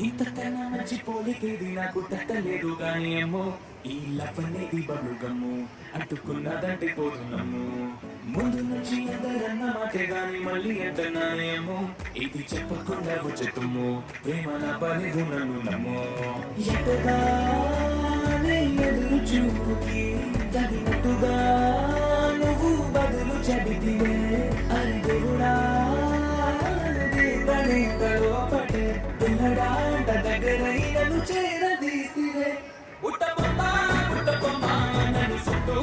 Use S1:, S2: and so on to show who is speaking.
S1: ఇంతకన్నా మంచి పోలికేది నాకు తట్టలేదు గాని ఏమో ఈ లవ్ అనేది బబుల్ గమ్ము అంటుకున్నదంటే పోతున్నాము ముందు నుంచి ఎందరన్న మాటే గాని మళ్ళీ ఎంతన్నానేమో ఇది చెప్పకుండా వచ్చేతుము ప్రేమ నా పని నన్ను నమ్మో ఎటగానే ఎదురు చూపుకి తగినట్టుగా నువ్వు బదులు చెబితివే అరి దేవుడా లోపటే పిల్లడాంట దగ్గరై నన్ను చేరదీసివే ఉట్టబొమ్మ నన్ను చుట్టూ